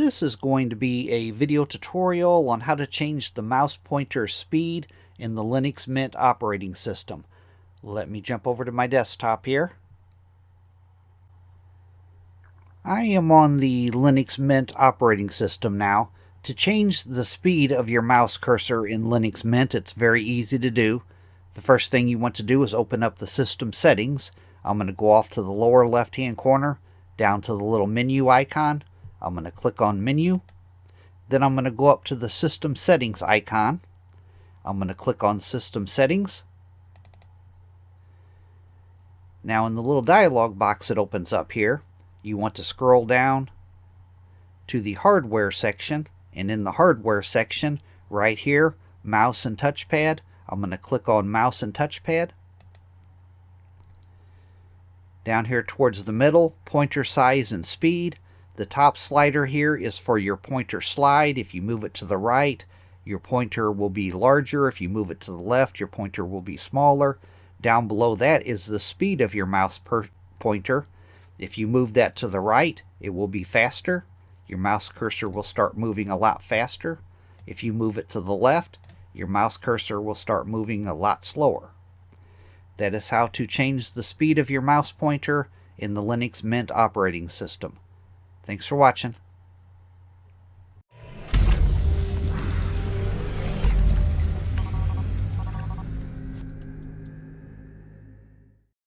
This is going to be a video tutorial on how to change the mouse pointer speed in the Linux Mint operating system. Let me jump over to my desktop here. I am on the Linux Mint operating system now. To change the speed of your mouse cursor in Linux Mint, it's very easy to do. The first thing you want to do is open up the system settings. I'm going to go off to the lower left hand corner, down to the little menu icon. I'm going to click on menu. Then I'm going to go up to the system settings icon. I'm going to click on system settings. Now in the little dialog box that opens up here, you want to scroll down to the hardware section, and in the hardware section right here, mouse and touchpad, I'm going to click on mouse and touchpad. Down here towards the middle, pointer size and speed. The top slider here is for your pointer slide. If you move it to the right, your pointer will be larger. If you move it to the left, your pointer will be smaller. Down below that is the speed of your mouse pointer. If you move that to the right, it will be faster. Your mouse cursor will start moving a lot faster. If you move it to the left, your mouse cursor will start moving a lot slower. That is how to change the speed of your mouse pointer in the Linux Mint operating system. Thanks for watching.